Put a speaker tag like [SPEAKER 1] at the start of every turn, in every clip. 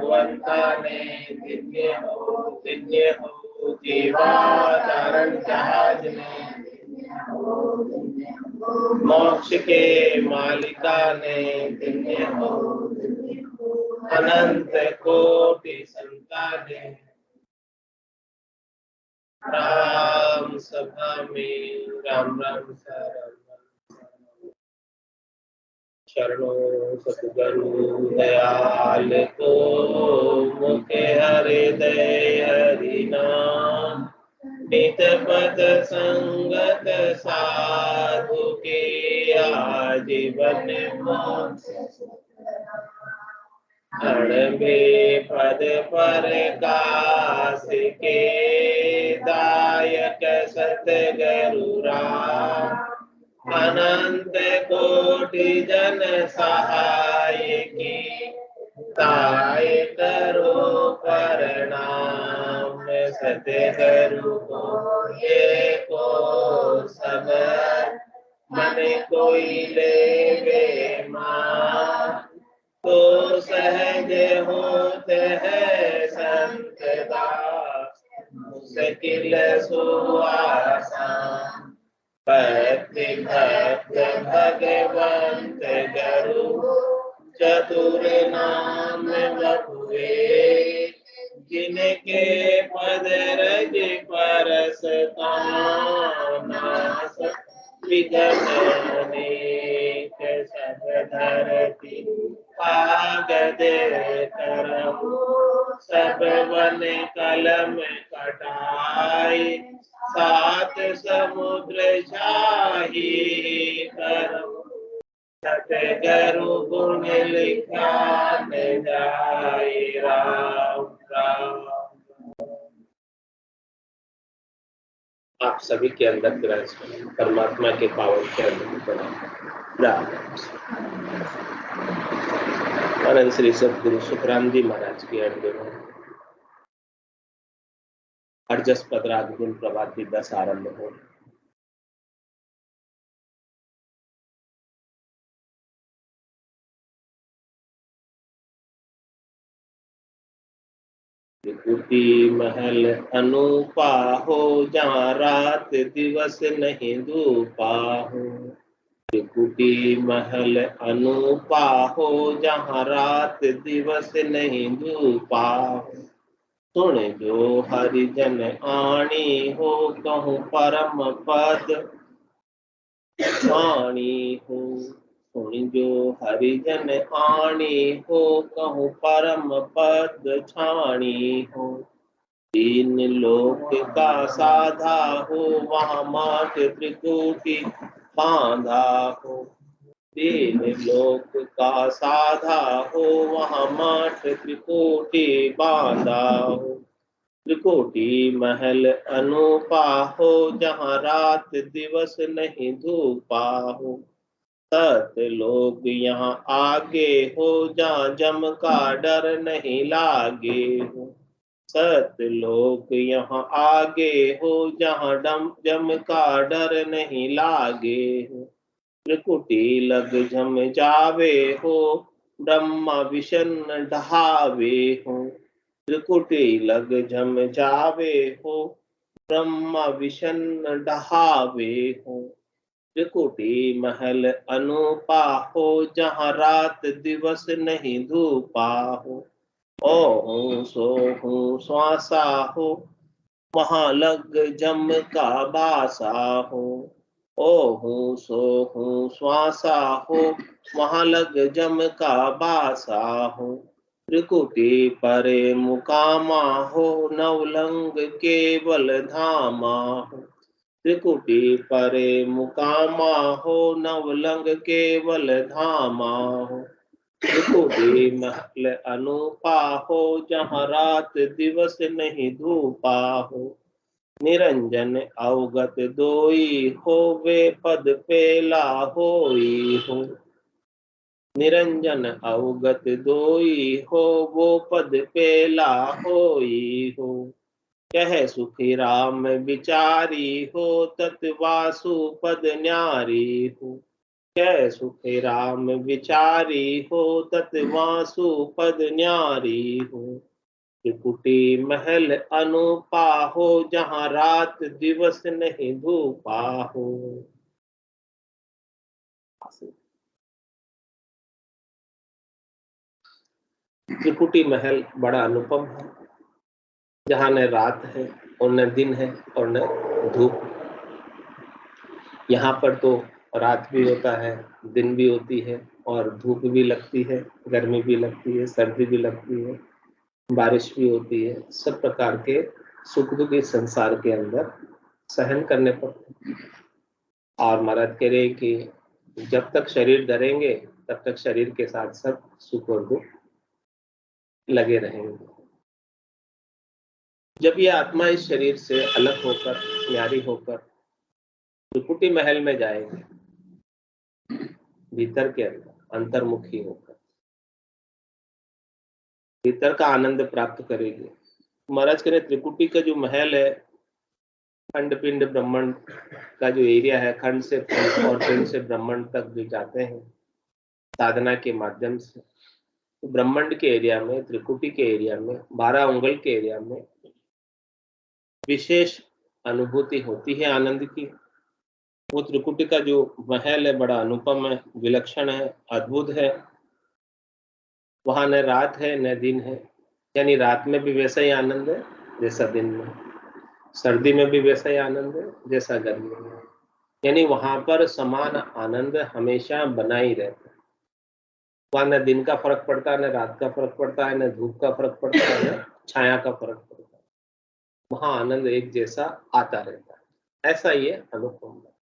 [SPEAKER 1] भगवंताने दिव्य हो जीवावतारण जहाज में, मोक्ष के मालिका ने दिव्य हो अनंत कोटि संताने। राम सभा में राम राम शरण, शरणो सतगुरु दयाल को, मुखे हृदय हरि नाम। नित पद संगत साधु के, आजीवन मोक्ष अणबे पद पर कास के, दायक सतगुरु राम। अनंत कोटि जन सहाय की, ताय करो प्रणाम। सतगुरु को एको सब, मन कोई लेवे मान। तो सहज होते है संत दास, मुश्किल सुआसान। भक्ति भक्त भगवंत गुरु, चतुर नाम बपुए। जिनके पद रज परस नास, विघ्न अनेक सब धरती कागद करम। सब वन कलम कटाई, सात समुद्र छाही करम। सतगुरु गुण लिखान जाय, राम राम। आप सभी के अंदर विराज परमात्मा के पावन चरण प्रणाम। अनंत श्री सतगुरु सुखरामजी महाराज की अड्डे में अर्जस पदराग गुण प्रभात दिवस आरंभ हो। त्रिकुटी महल अनूपा हो, जहाँ रात दिवस नहीं धूपा हो। त्रिकुटी महल अनूपा हो, जहाँ रात दिवस नहीं धूपा हो। सुन जो हरिजन आणी हो, कहूँ परम पद वाणी हो। सुन जो हरिजन आणी हो, कहूँ परम पद छाणी हो। तीन लोक का साधा हो, वहाँ माट त्रिकुटी बांधा हो। तीन लोक का साधा हो, वहाँ माट त्रिकुटी बांधा हो। त्रिकुटी महल अनूपा हो, जहाँ रात दिवस नहीं धूपा हो। सत लोग यहाँ आगे हो, जहाँ जम का डर नहीं लागे हो। सत लोग यहाँ आगे हो, जहाँ जम का डर नहीं लागे हो। त्रिकुटी लग जम जावे हो, ब्रह्मा विष्णु ढहावे हो। त्रिकुटी लग जम जावे हो, ब्रह्मा विष्णु ढहावे हो। त्रिकुटी महल अनूपा हो, जहाँ रात दिवस नहीं धूपा हो। ओहूं सोहूं श्वासा हो, वहाँ लग जम का बासा हो। ओहूं सोहूं श्वासा हो, वहाँ लग जम का बासा हो। त्रिकुटी परे मुकामा हो, नवलंग केवल धामा हो। त्रिकुटी परे मुकामा हो, नवलंग केवल धामा हो। त्रिकुटी महल अनूपा हो, जहाँ रात दिवस नहीं धूपा हो। निरंजन अवगत दोई हो, वे पद पेला होई हो। निरंजन अवगत दोई हो, वो पद पेला होई हो। कह सुखी राम विचारी हो, तत् वासु पद न्यारी हो। कै सुखे राम विचारी हो, तत वासु पद न्यारी हो। त्रिकुटी महल अनुपा हो, जहाँ रात दिवस नहीं धूपा हो। त्रिकुटी महल बड़ा अनुपम है, जहाँ न रात है और न दिन है और न धूप। यहाँ पर तो रात भी होता है, दिन भी होती है, और धूप भी लगती है, गर्मी भी लगती है, सर्दी भी लगती है, बारिश भी होती है। सब प्रकार के सुख दुख इस संसार के अंदर सहन करने पड़ते हैं। और महाराज कह रहे कि जब तक शरीर धरेंगे तब तक शरीर के साथ सब सुख और दुख लगे रहेंगे। जब ये आत्मा इस शरीर से अलग होकर, न्यारी होकर त्रिकुटी महल में जाएगी, भीतर के अंदर अंतर्मुखी होकर भीतर का आनंद प्राप्त करेगी। महाराज कह रहे त्रिकुटी का जो महल है, खंड पिंड ब्रह्मांड का जो एरिया है, खंड से पिंड और पिंड से ब्रह्मांड तक जो जाते हैं साधना के माध्यम से, तो ब्रह्मांड के एरिया में, त्रिकुटी के एरिया में, 12 उंगल के एरिया में विशेष अनुभूति होती है आनंद की। वो त्रिकुटी का जो महल है बड़ा अनुपम है, विलक्षण है, अद्भुत है। वहां न रात है न दिन है, यानी रात में भी वैसा ही आनंद है जैसा दिन में, सर्दी में भी वैसा ही आनंद है जैसा गर्मी में। यानी वहां पर समान आनंद हमेशा बना ही रहता है। वहां न दिन का फर्क पड़ता है, न रात का फर्क पड़ता है, न धूप का फर्क पड़ता है, न छाया का फर्क पड़ता है। वहां आनंद एक जैसा आता रहता है। ऐसा ये अनुपम है।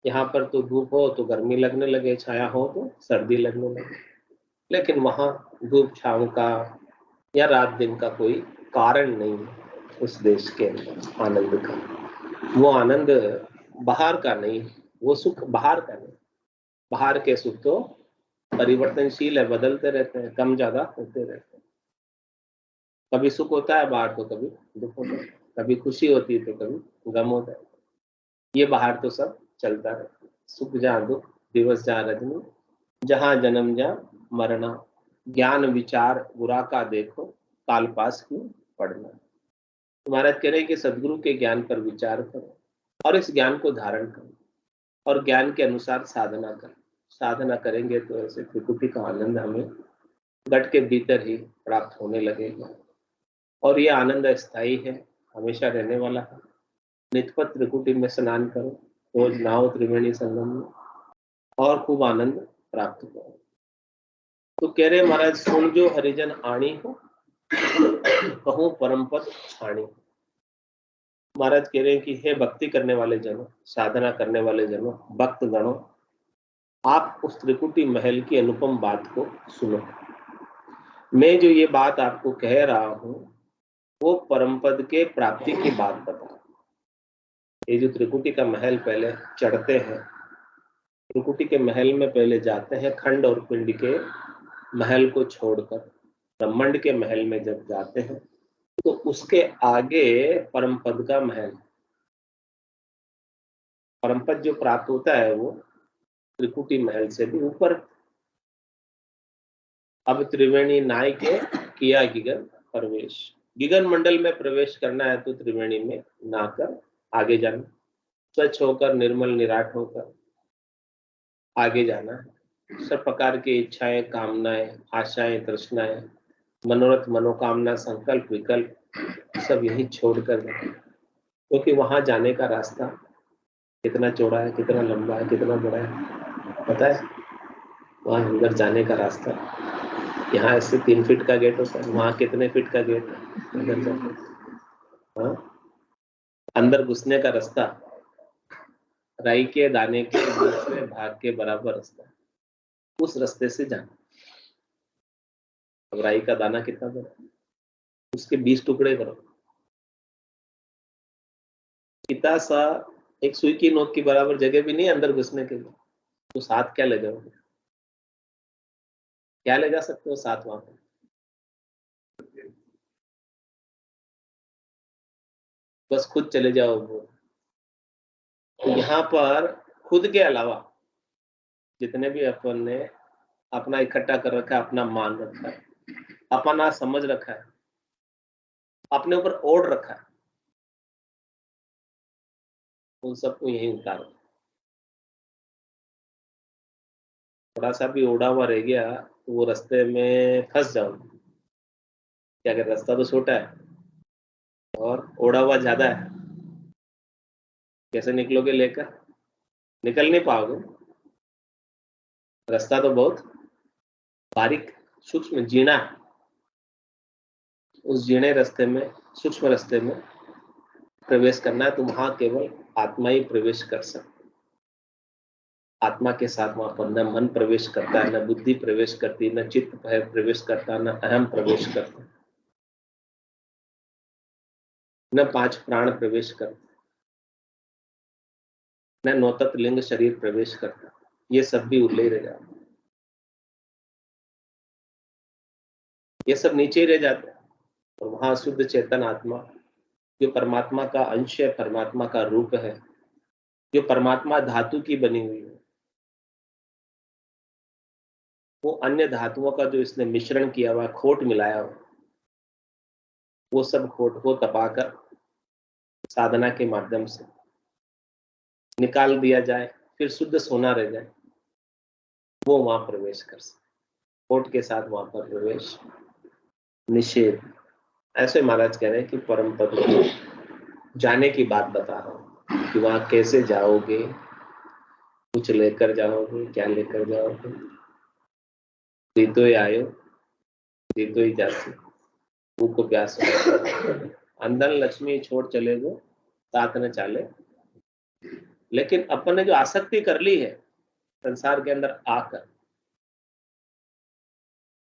[SPEAKER 1] यहाँ पर तो धूप हो तो गर्मी लगने लगे, छाया हो तो सर्दी लगने लगे, लेकिन वहां धूप छांव का या रात दिन का कोई कारण नहीं है। उस देश के अंदर आनंद का, वो आनंद बाहर का नहीं, वो सुख बाहर का नहीं। बाहर के सुख तो परिवर्तनशील है, बदलते रहते हैं, कम ज्यादा होते रहते हैं। कभी सुख होता है बाहर तो कभी दुख होता है, कभी खुशी होती है तो कभी गम होता है। ये बाहर तो सब चलता रहता है। सुख जहाँ दुख, दिवस जहाँ रजनी, जहाँ जन्म जहाँ मरना, ज्ञान विचार बुरा का देखो, काल पास क्यों पढ़ना। महाराज कह रहे हैं कि सदगुरु के ज्ञान पर विचार करो और इस ज्ञान को धारण करो और ज्ञान के अनुसार साधना करो। साधना करेंगे तो ऐसे त्रिकुटी का आनंद हमें घट के भीतर ही प्राप्त होने लगेगा। और ये आनंद स्थायी है, हमेशा रहने वाला है। नित्यपत त्रिकुटी में स्नान करो, रोज नहाओ त्रिवेणी संगम में और खूब आनंद प्राप्त करो। तो कह रहे महाराज, सुन जो हरिजन आणी हो, कहूँ परम पद छाणी। महाराज कह रहे हैं कि हे भक्ति करने वाले जनों, साधना करने वाले जनों, भक्त गणों, आप उस त्रिकुटी महल की अनुपम बात को सुनो। मैं जो ये बात आपको कह रहा हूं वो परम पद के प्राप्ति की बात बता। ये जो त्रिकुटी का महल पहले चढ़ते हैं, त्रिकुटी के महल में पहले जाते हैं, खंड और पिंड के महल को छोड़कर ब्रह्मांड के महल में जब जाते हैं तो उसके आगे परम पद का महल, परम पद जो प्राप्त होता है वो त्रिकुटी महल से भी ऊपर। अब त्रिवेणी नाय के किया गिगन प्रवेश, गिगन मंडल में प्रवेश करना है तो त्रिवेणी में नहाकर आगे जाना, स्वच्छ होकर निर्मल निराट होकर आगे जाना है। सब प्रकार की इच्छाएं, कामनाएं, आशाएं, तृष्णाएं, मनोरथ, मनोकामना, संकल्प, विकल्प सब यही छोड़कर जाना, क्योंकि वहां जाने का रास्ता कितना चौड़ा है, कितना लंबा है, कितना बड़ा है पता है? वहां अंदर जाने का रास्ता, यहाँ ऐसे 3 फीट का गेट होता है, वहां कितने फीट का गेट है अंदर जाने? हाँ, अंदर घुसने का रास्ता राई के दाने के दूसरे भाग के बराबर रास्ता, उस रास्ते से जाना। अब राई का दाना कितना बड़ा, उसके 20 टुकड़े करो, इतना सा एक सुई की नोक की बराबर जगह भी नहीं अंदर घुसने के लिए, तो साथ क्या ले जाओगे? क्या ले जा सकते हो साथ वहां पर? बस खुद चले जाओ वो। तो यहाँ पर खुद के अलावा जितने भी अपन ने अपना इकट्ठा कर रखा है, अपना मान रखा है, अपना समझ रखा है, अपने ऊपर ओढ़ रखा है, उन सबको यही उतारो। थोड़ा सा भी ओढ़ा हुआ रह गया तो वो रास्ते में फंस जाओ। क्या अगर रास्ता तो छोटा है और ओढ़ा हुआ ज्यादा है, कैसे निकलोगे लेकर? निकल नहीं पाओगे। रास्ता तो बहुत बारीक सूक्ष्म जीना है। उस जीणे रास्ते में, सूक्ष्म रास्ते में प्रवेश करना है तो वहां केवल आत्मा ही प्रवेश कर सकती। आत्मा के साथ वहां पर न मन प्रवेश करता है, न बुद्धि प्रवेश करती, न चित्त प्रवेश करता, न अहम प्रवेश करता, न 5 प्राण प्रवेश करते, न नौतत लिंग शरीर प्रवेश करता। ये सब भी उरले ही रह जाते, ये सब नीचे ही रह जाते हैं। और वहां शुद्ध चेतन आत्मा जो परमात्मा का अंश है, परमात्मा का रूप है, जो परमात्मा धातु की बनी हुई है, वो अन्य धातुओं का जो इसने मिश्रण किया हुआ, खोट मिलाया हुआ, वो सब खोट को तपाकर साधना के माध्यम से निकाल दिया जाए, फिर शुद्ध सोना रह जाए, वो वहां प्रवेश कर सके। खोट के साथ वहां पर प्रवेश निषेध। ऐसे महाराज कह रहे हैं कि परम पद को जाने की बात बता रहा हूं कि वहां कैसे जाओगे, कुछ लेकर जाओगे, क्या लेकर जाओगे। दीतो ही आयो, दीतो ही जासी, को प्यास अंदर लक्ष्मी छोड़ चले गो, साथ न चाले। लेकिन अपन ने जो आसक्ति कर ली है संसार के अंदर आकर,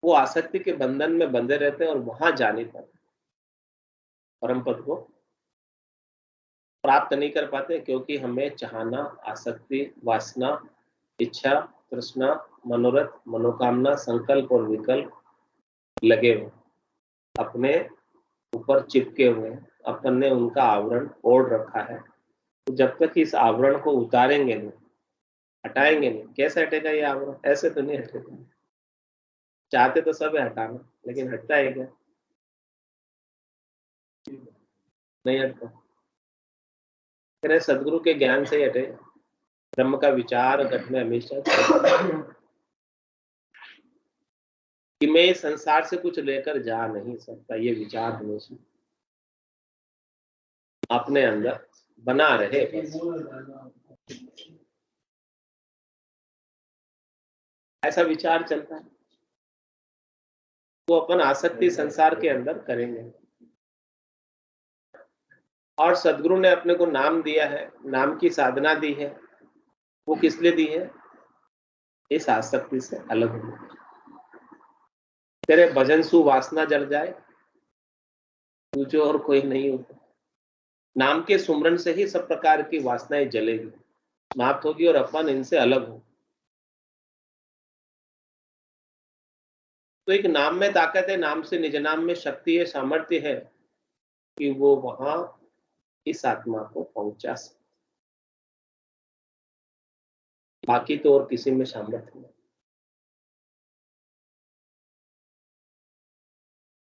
[SPEAKER 1] वो आसक्ति के बंधन में बंधे रहते हैं और वहां जाने पर परम पद को प्राप्त नहीं कर पाते, क्योंकि हमें चाहना, आसक्ति, वासना, इच्छा, तृष्णा, मनोरथ, मनोकामना, संकल्प और विकल्प लगे हुए, अपने ऊपर चिपके हुए, अपन ने उनका आवरण ओढ़ रखा है। तो जब तक इस आवरण को उतारेंगे नहीं, हटाएंगे नहीं, कैसे हटेगा ये आवरण? ऐसे तो नहीं हटेगा। चाहते तो सब है हटाना, लेकिन हटता है क्या? नहीं हटता। फिर सदगुरु के ज्ञान से ही हटे। ब्रह्म का विचार घट में हमेशा कि मैं इस संसार से कुछ लेकर जा नहीं सकता, ये विचार हमेशा अपने अंदर बना रहे बस। ऐसा विचार चलता है तो अपन आसक्ति संसार के अंदर करेंगे। और सदगुरु ने अपने को नाम दिया है, नाम की साधना दी है, वो किस लिए दी है? इस आसक्ति से अलग होने। तेरे भजन सु वासना जल जाए, तुझे और कोई नहीं होता। नाम के सुमरन से ही सब प्रकार की वासनाएं जलेगी, समाप्त होगी और अपन इनसे अलग हो। तो एक नाम में ताकत है, नाम से निज नाम में शक्ति है, सामर्थ्य है कि वो वहां इस आत्मा को पहुंचा सके। बाकी तो और किसी में सामर्थ्य नहीं।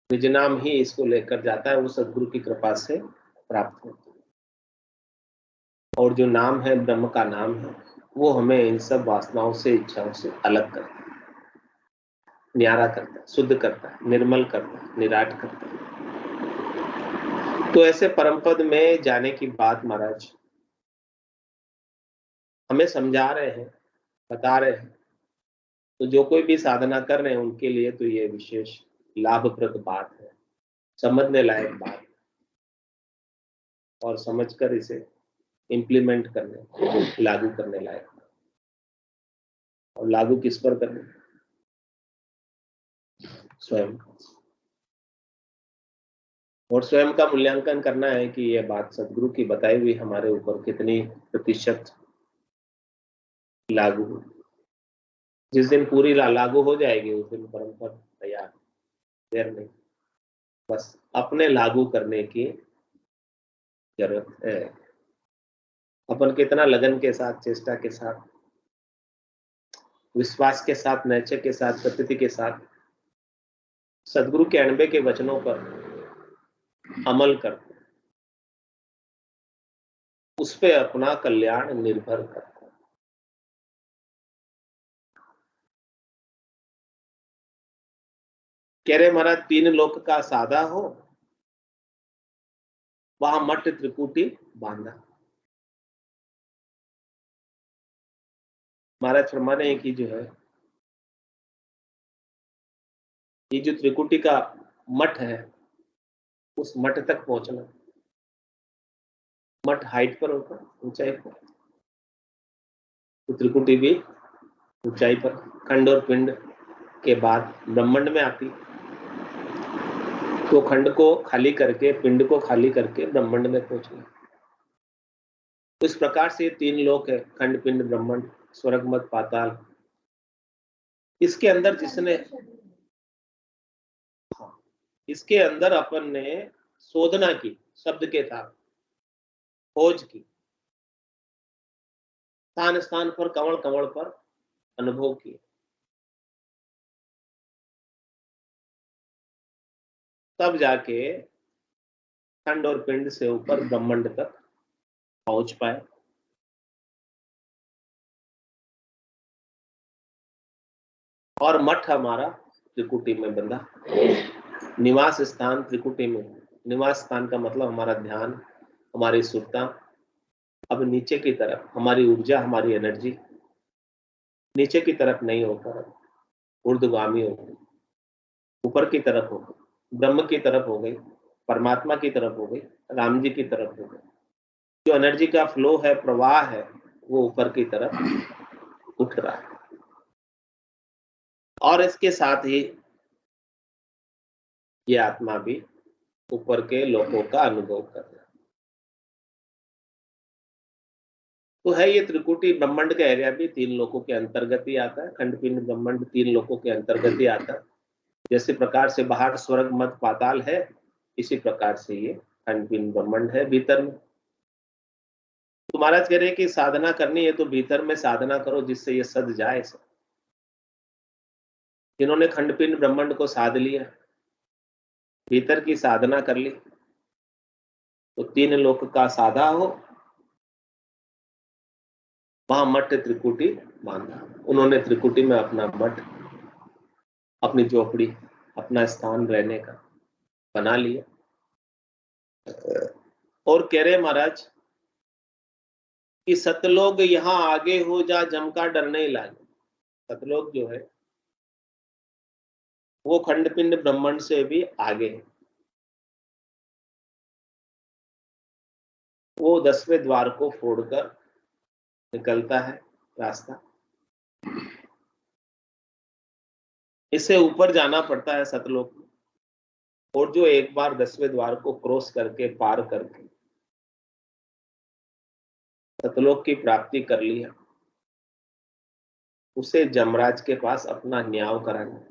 [SPEAKER 1] निज नाम ही इसको लेकर जाता है, वो सदगुरु की कृपा से प्राप्त होता है। और जो नाम है, ब्रह्म का नाम है, वो हमें इन सब वासनाओं से, इच्छाओं से अलग करता है, न्यारा करता है, शुद्ध करता है, निर्मल करता है, निराट करता है। तो ऐसे परम पद में जाने की बात महाराज हमें समझा रहे हैं, बता रहे हैं। तो जो कोई भी साधना कर रहे हैं उनके लिए तो ये विशेष लाभप्रद बात है, समझने लायक बात, और समझकर इसे इम्प्लीमेंट करने, लागू करने लायक। और लागू किस पर करने? स्वयं। और स्वयं का मूल्यांकन करना है कि यह बात सदगुरु की बताई हुई हमारे ऊपर कितनी प्रतिशत लागू हो। जिस दिन पूरी लागू हो जाएगी उस दिन परम पद तैयार, देर नहीं। बस अपने लागू करने की जरूरत है। अपन कितना लगन के साथ, चेष्टा के साथ विश्वास के साथ, नैचे के साथ, प्रतीति के साथ सदगुरु के अणबे के वचनों पर अमल करते, उस पे अपना कल्याण निर्भर करता है। कह रहे महाराज, तीन लोक का साधा हो, वहां मठ त्रिकुटी बांधा। महाराज फरमा रहे हैं कि जो है ये जो त्रिकुटी का मठ है, उस मठ तक पहुंचना, मठ हाइट पर होता, ऊंचाई पर, तो त्रिकुटी भी ऊंचाई पर। खंड और पिंड के बाद ब्रह्मांड में आती, तो खंड को खाली करके, पिंड को खाली करके ब्रह्मांड में पहुंचना। तो इस प्रकार से ये तीन लोक है, खंड, पिंड, ब्रह्मांड, स्वर्ग, मध्य, पाताल। इसके अंदर जिसने, इसके अंदर अपन ने शोधना की, शब्द के साथ खोज की, स्थान स्थान पर, कवण कवण पर अनुभव किए, तब जाके खंड और पिंड से ऊपर ब्रह्मांड तक पहुंच पाए। और मठ हमारा त्रिकुटी में बंधा, निवास स्थान त्रिकुटी में। निवास स्थान का मतलब हमारा ध्यान, हमारी सुरता अब नीचे की तरफ, हमारी ऊर्जा, हमारी एनर्जी नीचे की तरफ नहीं होकर ऊर्ध्वगामी हो गई, ऊपर की तरफ हो गई, ब्रह्म की तरफ हो गई, परमात्मा की तरफ हो गई, राम जी की तरफ हो गई। जो एनर्जी का फ्लो है, प्रवाह है, वो ऊपर की तरफ उठ रहा है। और इसके साथ ही ये आत्मा भी ऊपर के लोकों का अनुभव कर रहा है। तो है ये त्रिकुटी ब्रह्मांड का एरिया भी तीन लोकों के अंतर्गत ही आता है। खंड, पिंड, ब्रह्मांड तीन लोकों के अंतर्गत ही आता है। जैसे प्रकार से बाहर स्वर्ग, मध्य, पाताल है, इसी प्रकार से ये खंड, पिंड, ब्रह्मांड है भीतर में। तो महाराज कह रहे हैं कि साधना करनी है तो भीतर में साधना करो, जिससे ये सद जाए सब। जिन्होंने खंड, पिंड, ब्रह्मांड को साध लिया, भीतर की साधना कर ली, तो तीन लोक का साधा हो, वहां मठ त्रिकुटी बांधा। उन्होंने त्रिकुटी में अपना मठ, अपनी झोपड़ी, अपना स्थान रहने का बना लिया। और कह रहे महाराज कि सतलोग यहाँ आगे हो जा, जम का डर नहीं लागे। सतलोग जो है वो खंड, पिंड, ब्रह्मांड से भी आगे है। वो 10वें द्वार को फोड़कर निकलता है रास्ता, इससे ऊपर जाना पड़ता है सतलोक में। और जो एक बार 10वें द्वार को क्रॉस करके, पार करके सतलोक की प्राप्ति कर लिया, उसे जमराज के पास अपना न्याय कराने,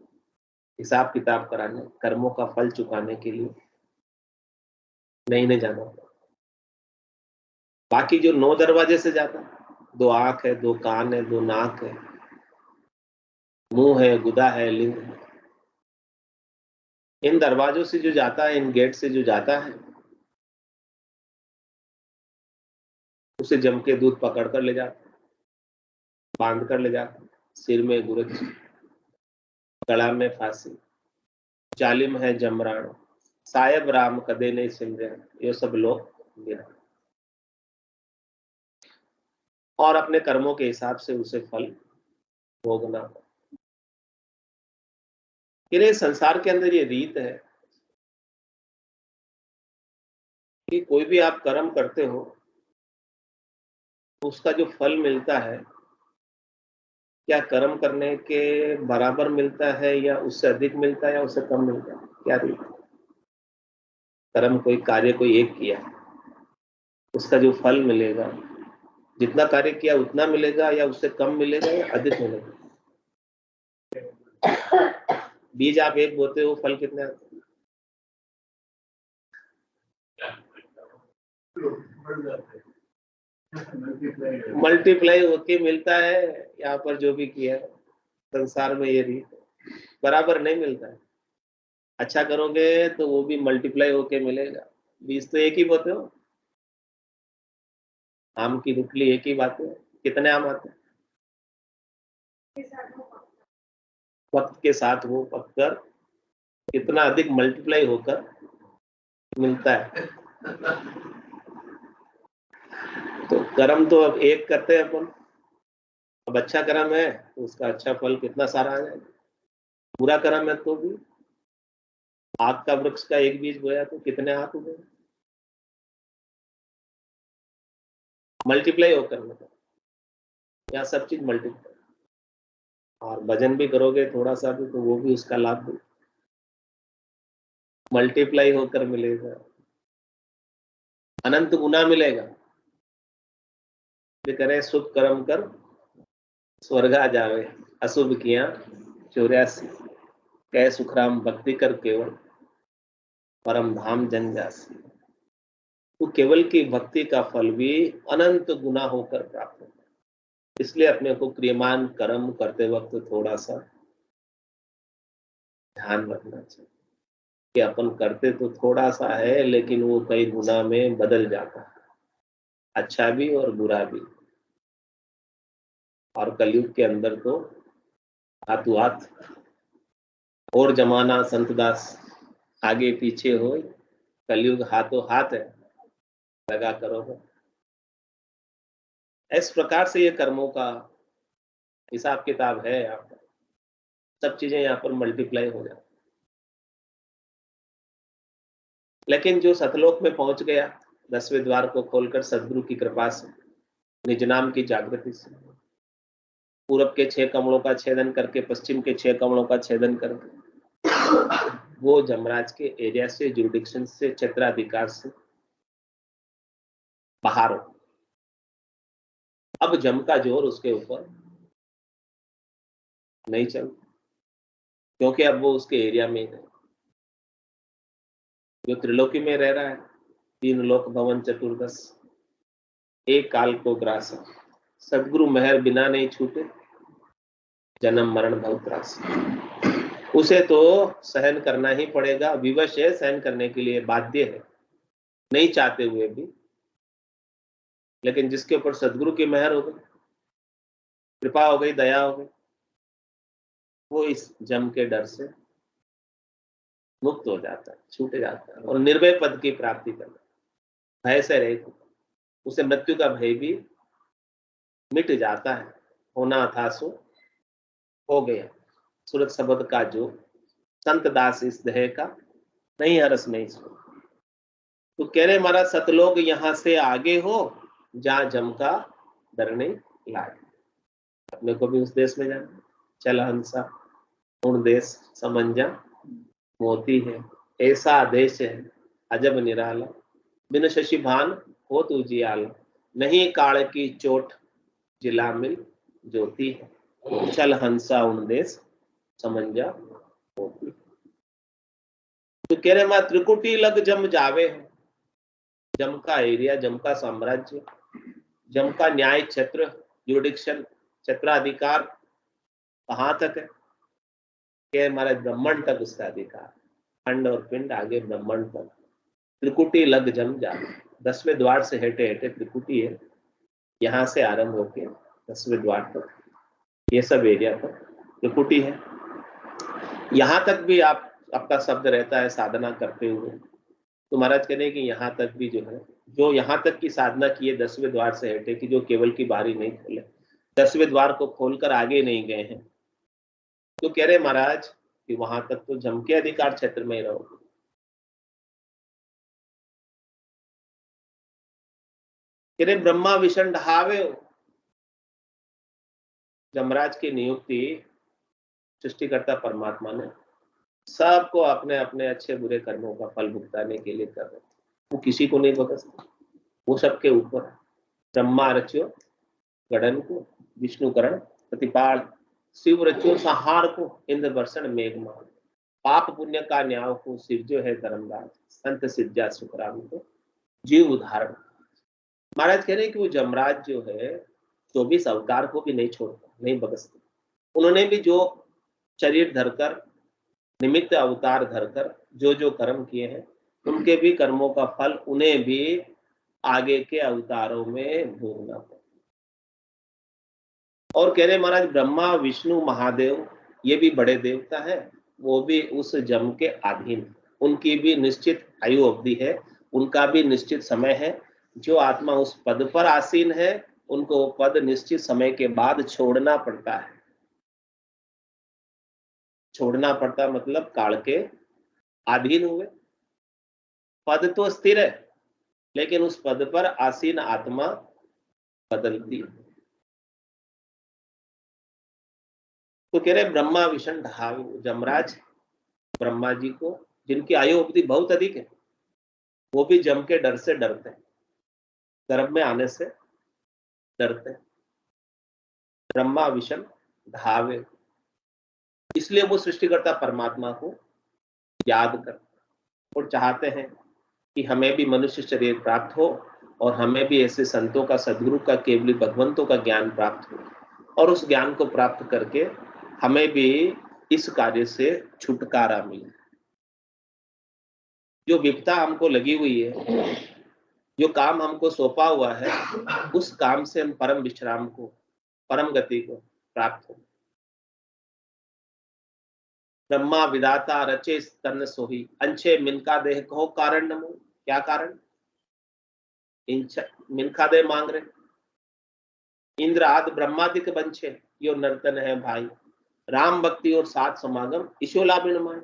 [SPEAKER 1] हिसाब किताब कराने, कर्मों का फल चुकाने के लिए नहीं जाना। बाकी जो 9 दरवाजे से जाता है, 2 आंख है, 2 कान है, 2 नाक है, मुंह है, गुदा है, लिंग है, इन दरवाजों से जो जाता है, इन गेट से जो जाता है, उसे जम के दूध पकड़ कर ले जाता, बांध कर ले जाता, सिर में गुरज, गला में फांसी, जालिम है जमरान, साहेब राम कदे नहीं सिमरे, ये सब लोग गिरा, और अपने कर्मों के हिसाब से उसे फल भोगना। ये संसार के अंदर ये रीत है कि कोई भी आप कर्म करते हो, तो उसका जो फल मिलता है, क्या कर्म करने के बराबर मिलता है, या उससे अधिक मिलता है, या उससे कम मिलता है? क्या रीत है? कर्म कोई कार्य कोई एक किया, उसका जो फल मिलेगा, जितना कार्य किया उतना मिलेगा, या उससे कम मिलेगा, या अधिक मिलेगा? बीज आप एक बोते हो, फल कितने आते हैं? मल्टीप्लाई होके मिलता है यहाँ पर जो भी किया है। संसार में ये रीत बराबर नहीं मिलता है। अच्छा करोगे तो वो भी मल्टीप्लाई होके मिलेगा। बीज तो एक ही बोते हो, आम की गुठली एक ही बात है। कितने आम आते हैं? वक्त के साथ वो पककर कितना अधिक मल्टीप्लाई होकर मिलता है। तो कर्म तो अब एक करते हैं अपन। अब अच्छा कर्म है तो उसका अच्छा फल कितना सारा आ जाएगा। बुरा कर्म है तो भी आग का वृक्ष का एक बीज बोया तो कितने आग उगे। मल्टीप्लाई होकर मतलब यहाँ सब चीज मल्टीप्लाई। और भजन भी करोगे थोड़ा सा भी तो वो भी उसका लाभ भी मल्टीप्लाई होकर मिलेगा, अनंत गुना मिलेगा। ये करे शुभ कर्म कर स्वर्गा जावे, अशुभ किया 84, कह सुखराम भक्ति कर केवल परम धाम जन जासी। तो केवल की भक्ति का फल भी अनंत गुना होकर प्राप्त होता है। इसलिए अपने को क्रियमान कर्म करते वक्त थोड़ा सा ध्यान रखना चाहिए कि अपन करते तो थोड़ा सा है लेकिन वो कई गुना में बदल जाता है, अच्छा भी और बुरा भी। और कलयुग के अंदर तो हाथों हाथ और जमाना संत दास आगे पीछे हो, कलयुग हाथों हाथ है, लगा करो। इस प्रकार से ये कर्मों का हिसाब किताब है यहाँ पर। सब चीजें यहाँ पर मल्टीप्लाई हो जाती। लेकिन जो सतलोक में पहुंच गया 10वें द्वार को खोलकर सदगुरु की कृपा से, निज नाम की जागृति से, पूरब के 6 कमलों का छेदन करके पश्चिम के 6 कमलों का छेदन करके वो जमराज के एरिया से, जुरिडिक्शन से, क्षेत्राधिकार से बाहर हो। अब जम का जोर उसके ऊपर नहीं चल, क्योंकि अब वो उसके एरिया में है। जो त्रिलोकी में रह रहा है, 3 लोक भवन चतुर्दश, एक काल को ग्रास, सदगुरु मेहर बिना नहीं छूटे, जन्म मरण भव त्रास। उसे तो सहन करना ही पड़ेगा, विवश है, सहन करने के लिए बाध्य है, नहीं चाहते हुए भी। लेकिन जिसके ऊपर सदगुरु की मेहर हो गई, कृपा हो गई, दया हो गई, वो इस जम के डर से मुक्त हो जाता है, छूट जाता है और निर्भय पद की प्राप्ति करता है, भय से रहित। उसे मृत्यु का भय भी मिट जाता है। होना था सो हो गया, सूरत शब्द का जो संत दास इस देह का, नहीं हरस नहीं सो। तो कह रहे महाराज सतलोक यहाँ से आगे हो जहां जम का डर नहीं लागे। अपने को भी उस देश में जाना। चल हंसा उन देश समंजा मोती है, ऐसा देश है अजब निराला, बिन शशि भान हो तू जियाला, नहीं काल की चोट जिला मिल ज्योति है, चल हंसा उन देश समंजा मोती। तो कह रहे मां त्रिकुटी लग जम जावे है। जम का एरिया, जम का साम्राज्य, जम का न्याय क्षेत्र, जुडिक्शन, क्षेत्राधिकार कहाँ तक है कि हमारे ब्रह्मांड तक उसका अधिकार, खंड और पिंड आगे ब्रह्मांड तक। त्रिकुटी लग जम जा, 10वें द्वार से हेटे हेटे त्रिकुटी है, यहाँ से आरंभ होके 10वें द्वार तक ये सब एरिया तक त्रिकुटी है। यहाँ तक भी आप आपका शब्द रहता है साधना करते हुए। तो महाराज कह रहे हैं कि यहाँ तक भी जो है, जो यहाँ तक की साधना की है 10वें द्वार से हटे, कि जो केवल की बारी नहीं खोले, 10वें द्वार को खोलकर आगे नहीं गए हैं, तो कह रहे महाराज कि वहां तक तो जम के अधिकार क्षेत्र में ही रहोगे। कह रहे ब्रह्मा विषण ढहावे हो। जमराज की नियुक्ति सृष्टिकर्ता परमात्मा ने सबको अपने अपने अच्छे बुरे कर्मों का फल भुगताने के लिए कर रहे थे। वो किसी को नहीं बख्शता, वो सबके ऊपर। ब्रह्मा रच्यो गढ़न को, विष्णु करण प्रतिपाल, शिव रच्यो संहार को, इंद्र वर्षण मेघमाल, पाप पुण्य का न्याय को शिव जो है धर्मराज, संत सिद्धा सुखराम को जीव उदाहरण। महाराज कह रहे हैं कि वो जमराज जो है 24 अवतार को भी नहीं छोड़ता, नहीं बख्शता। उन्होंने भी जो शरीर धरकर, निमित्त अवतार धरकर जो जो कर्म किए हैं, उनके भी कर्मों का फल उन्हें भी आगे के अवतारों में भोगना पड़ा। और कह रहे महाराज ब्रह्मा विष्णु महादेव ये भी बड़े देवता है, वो भी उस जम के अधीन, उनकी भी निश्चित आयु अवधि है, उनका भी निश्चित समय है। जो आत्मा उस पद पर आसीन है, उनको पद निश्चित समय के बाद छोड़ना पड़ता है। छोड़ना पड़ता मतलब काल के अधीन हुए। पद तो स्थिर है, लेकिन उस पद पर आसीन आत्मा बदलती है। तो कह रहे ब्रह्मा विष्णु ढाल जमराज ब्रह्मा जी को, जिनकी आयु अवधि बहुत अधिक है, वो भी जम के डर से डरते हैं, गर्भ में आने से डरते हैं। ब्रह्मा विष्णु धावे, इसलिए वो सृष्टिकर्ता परमात्मा को याद करते और चाहते हैं कि हमें भी मनुष्य शरीर प्राप्त हो और हमें भी ऐसे संतों का, सदगुरु का, केवली भगवंतों का ज्ञान प्राप्त हो, और उस ज्ञान को प्राप्त करके हमें भी इस कार्य से छुटकारा मिले। जो विपदा हमको लगी हुई है, जो काम हमको सौंपा हुआ है, उस काम से हम परम विश्राम को, परम गति को प्राप्त हो। ब्रह्मा विदाता रचे तन सोही, अंशे मिनका देह कहो कारण नमो। क्या कारण? मिनका दे मांग रहे। इंद्र आदि ब्रह्मादिक बंछे, यो नर्तन है भाई, राम भक्ति और साथ समागम ईशो लाभ माए।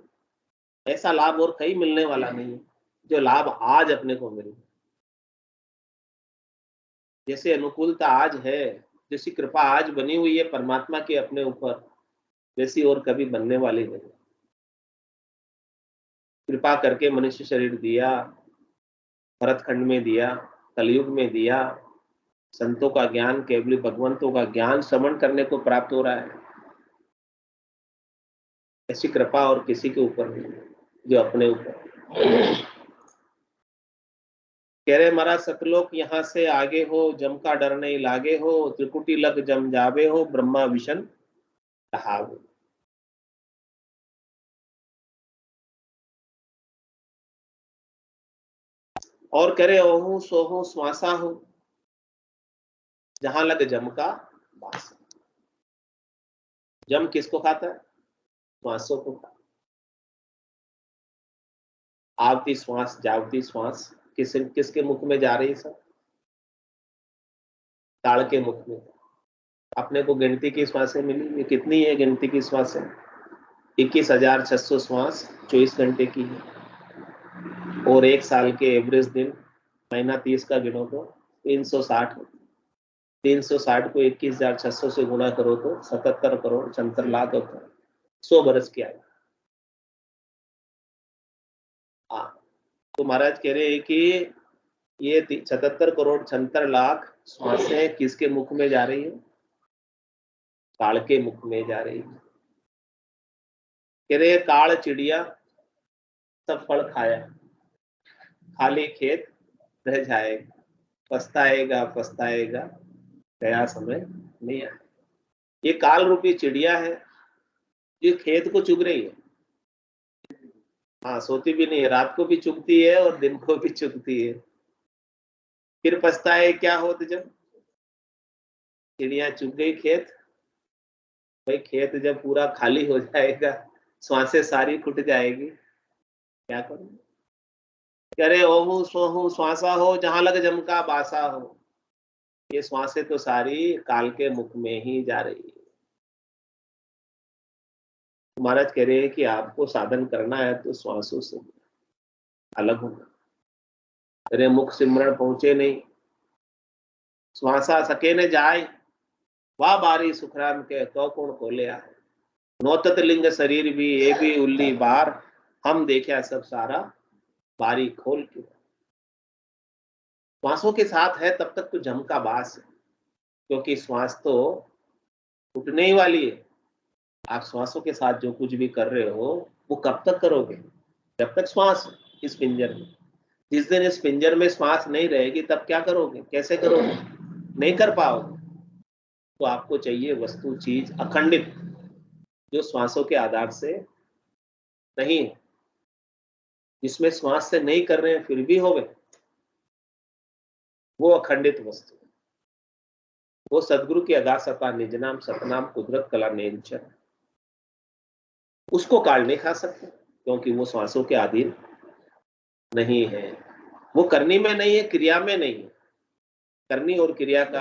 [SPEAKER 1] ऐसा लाभ और कहीं मिलने वाला नहीं है जो लाभ आज अपने को मिले। जैसे अनुकूलता आज है, जैसी कृपा आज बनी हुई है परमात्मा के अपने ऊपर, वैसी और कभी बनने वाली नहीं। कृपा करके मनुष्य शरीर दिया, भरतखंड में दिया, कलयुग में दिया, संतों का ज्ञान, केवली भगवंतों का ज्ञान श्रवण करने को प्राप्त हो रहा है। ऐसी कृपा और किसी के ऊपर नहीं जो अपने ऊपर। कह रहे महाराज सतलोक यहाँ से आगे हो, जम का डर नहीं लागे हो, त्रिकुटी लग जम जावे हो, ब्रह्मा विष्णु कहावे। और कह रहे ओहू सोहू श्वासा हो, जहां लग जम का वास। जम किसको खाता है? श्वासों को खाता। आवती श्वास जावती श्वास किसके मुख में जा रही है? सब ताड़ के मुख में। अपने को गिनती की श्वासें मिली, ये कितनी है गिनती की श्वासें? 21,600 श्वास 24 घंटे की है। और एक साल के एवरेज दिन, महीना 30 का गिनो तो 360। 360 को 21,600 से गुणा करो तो 77 करोड़ 76 लाख होता है। 100 बरस की आयु। हाँ, तो महाराज कह रहे हैं कि ये 77 करोड़ 76 लाख श्वासें किसके मुख में जा रही है? काल के मुख में जा रही है। कह रहे काल चिड़िया सब फल खाया, खाली खेत रह जाएगा, पछताएगा पछताएगा गया समय नहीं आया। ये काल रूपी चिड़िया है, ये खेत को चुग रही है। हाँ, सोती भी नहीं है, रात को भी चुगती है और दिन को भी चुगती है। फिर पछताए क्या हो? तो जब चिड़िया चुग गई खेत, भाई खेत जब पूरा खाली हो जाएगा, श्वासें सारी फुट जाएगी, क्या करूं? करे ओहू सोहू श्वासा हो, जहां लग जमका बासा हो। ये श्वासें तो सारी काल के मुख में ही जा रही है। महाराज कह रहे हैं कि आपको साधन करना है तो श्वासों से अलग होना। अरे मुख सिमरण पहुंचे नहीं, श्वासा सके न जाए, वाह बारी सुखराम के तो कौन खोले आए। नौतत लिंग शरीर भी ये भी उल्ली बार, हम देखा सब सारा बारी खोल के। श्वासों के साथ है तब तक तो जम का बास है, क्योंकि श्वास तो उठने ही वाली है। आप श्वासों के साथ जो कुछ भी कर रहे हो वो कब तक करोगे? जब तक श्वास इस पिंजर में। जिस दिन इस पिंजर में श्वास नहीं रहेगी तब क्या करोगे? कैसे करोगे? नहीं कर पाओगे। तो आपको चाहिए वस्तु चीज अखंडित, जो श्वासों के आधार से नहीं है, जिसमें श्वास से नहीं कर रहे हैं फिर भी होवे, वो अखंडित वस्तु, वो सदगुरु की अदा सता निज नाम सतनाम कुदरत कला नेचर, उसको काल नहीं खा सकते क्योंकि वो श्वासों के अधीन नहीं है, वो करनी में नहीं है, क्रिया में नहीं है। करनी और क्रिया का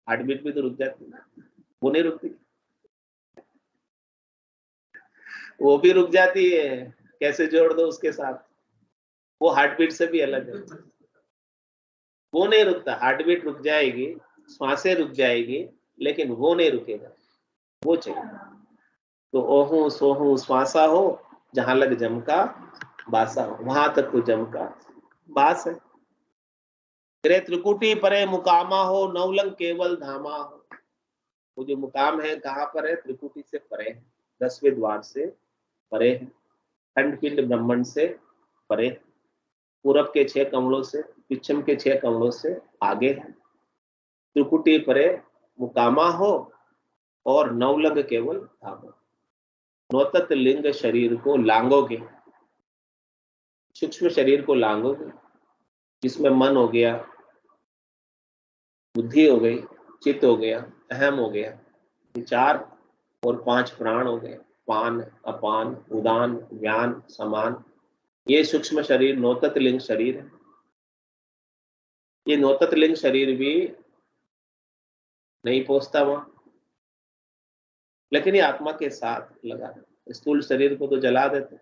[SPEAKER 1] हार्टबीट भी तो रुक जाती है, वो नहीं रुकती, वो भी रुक जाती है, कैसे जोड़ दो उसके साथ, वो हार्टबीट से भी अलग है, वो नहीं रुकता। हार्टबीट रुक जाएगी, श्वासें रुक जाएगी, लेकिन वो नहीं रुकेगा, वो चाहिए। तो ओहू सोहू श्वासा हो, जहां लग जम का बासा हो, वहां तक तो जम का बास है। तेरे त्रिकुटी परे मुकामा हो, नवलंग केवल धामा हो। वो जो मुकाम है कहाँ पर है? त्रिकुटी से परे है, 10वें द्वार से परे है, खंडपिंड ब्रह्मांड से परे, पूरब के 6 कमलों से, पश्चिम के 6 कमलों से आगे है। त्रिकुटी परे मुकामा हो और नवलंग केवल धामा। नौतत लिंग शरीर को लांगोगे, सूक्ष्म शरीर को लांगोगे, जिसमें मन हो गया, बुद्धि हो गई, चित्त हो गया, अहम हो गया, विचार और 5 प्राण हो गए, पान अपान उदान ज्ञान समान। ये सूक्ष्म शरीर नौतत लिंग शरीर है। ये नौतत लिंग शरीर भी नहीं पहुंचता वहां, लेकिन ये आत्मा के साथ लगा। स्थूल शरीर को तो जला देते,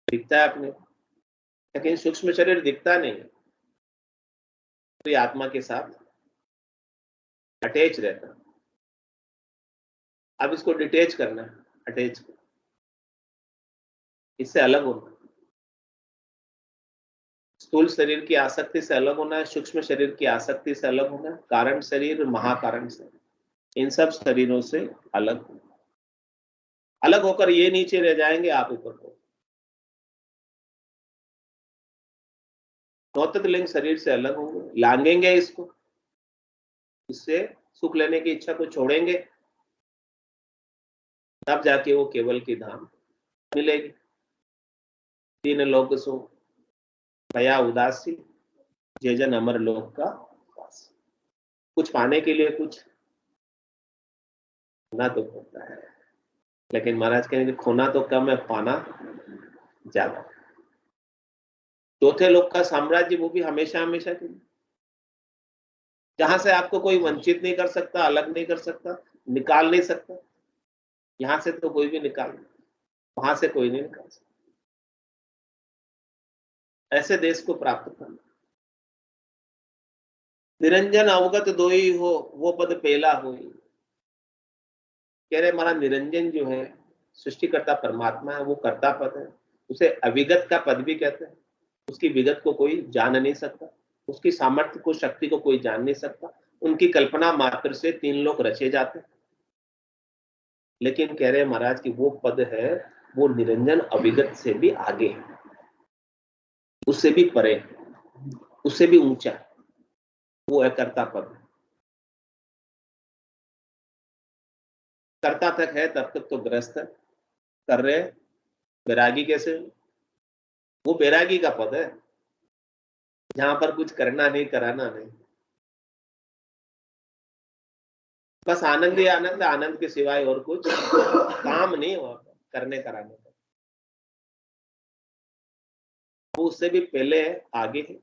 [SPEAKER 1] दिखता है अपने, लेकिन सूक्ष्म शरीर दिखता नहीं, तो ये आत्मा के साथ अटैच रहता है। अब इसको डिटेच करना है, अटैच, इससे अलग होना, स्थूल शरीर की आसक्ति से अलग होना है, सूक्ष्म शरीर की आसक्ति से अलग होना है, कारण शरीर महाकारण से, इन सब शरीरों से अलग, अलग होकर ये नीचे रह जाएंगे, आप ऊपर हो। नौतत लिंग शरीर से अलग होंगे, लांगेंगे इसको, इससे सुख लेने की इच्छा को छोड़ेंगे, तब जाके वो केवल की धाम मिलेगी। 3 लोक सो भया उदासी, जे जन अमर लोक का वास। कुछ पाने के लिए कुछ खोना तो पड़ता है, लेकिन महाराज कहेंगे खोना तो कम है, पाना ज्यादा। चौथे लोक का साम्राज्य वो भी हमेशा हमेशा के लिए, जहां से आपको कोई वंचित नहीं कर सकता, अलग नहीं कर सकता, निकाल नहीं सकता। यहां से तो कोई भी निकाल नहीं, वहां से कोई नहीं निकाल सकता। ऐसे देश को प्राप्त करना। निरंजन अवगत दोई हो, वो पद पेला हो। कह रहे हमारा निरंजन जो है सृष्टिकर्ता परमात्मा है, वो कर्ता पद है, उसे अविगत का पद भी कहते हैं। उसकी विगत को कोई जान नहीं सकता, उसकी सामर्थ्य को, शक्ति को कोई जान नहीं सकता। उनकी कल्पना मात्र से 3 लोग रचे जाते हैं। लेकिन कह रहे महाराज कि वो पद है, वो निरंजन अविगत से भी आगे है, उससे भी परे, उससे भी ऊंचा, वो है कर्ता पद। कर्ता तक है, तब तक तो ग्रस्त है, कर रहे, बैरागी कैसे? वो बैरागी का पद है, जहां पर कुछ करना नहीं, कराना नहीं, बस आनंद ही आनंद, आनंद के सिवाय और कुछ काम नहीं हुआ करने कराने का। वो उससे भी पहले है, आगे है।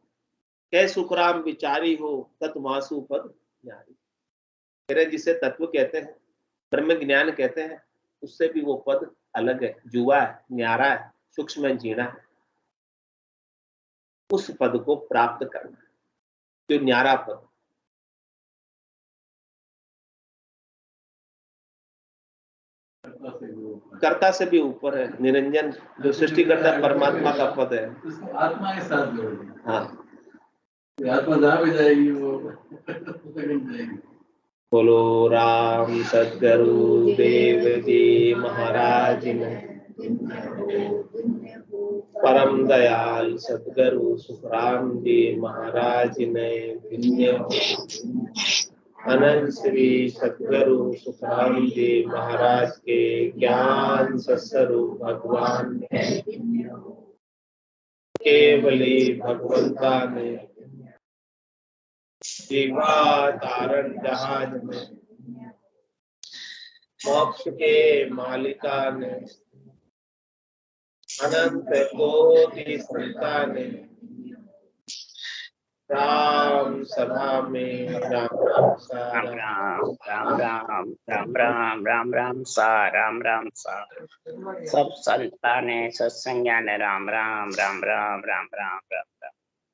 [SPEAKER 1] कै सुखराम विचारी हो, तत्वासु पद न्यारी। तेरे जिसे तत्व कहते हैं, ब्रह्म ज्ञान कहते हैं, उससे भी वो पद अलग है, जुआ है, न्यारा है, सूक्ष्म है, जीना है। उस पद को प्राप्त करना, जो न्यारा पद, कर्ता से भी ऊपर है। निरंजन जो सृष्टिकर्ता परमात्मा का पद है,
[SPEAKER 2] आत्मा के साथ जोड़ेगी।
[SPEAKER 1] हाँ,
[SPEAKER 2] आत्मा जहाँ भी जाएगी वो जाएगी।
[SPEAKER 1] बोलो राम सद्गुरु देव जी महाराज ने। परम दयाल सदगुरु सुखराम जी महाराज ने विनय अनंत श्री सदगुरु सुखराम जी महाराज के ज्ञान सत्स्वरूप भगवान केवली भगवंता ने जीवा तारण जहाज में मोक्ष के मालिका ने अनंत कोटि संतान ने राम सभा में राम राम सा
[SPEAKER 3] राम सा सब संतान सत्संज्ञान राम राम राम राम राम राम राम राम।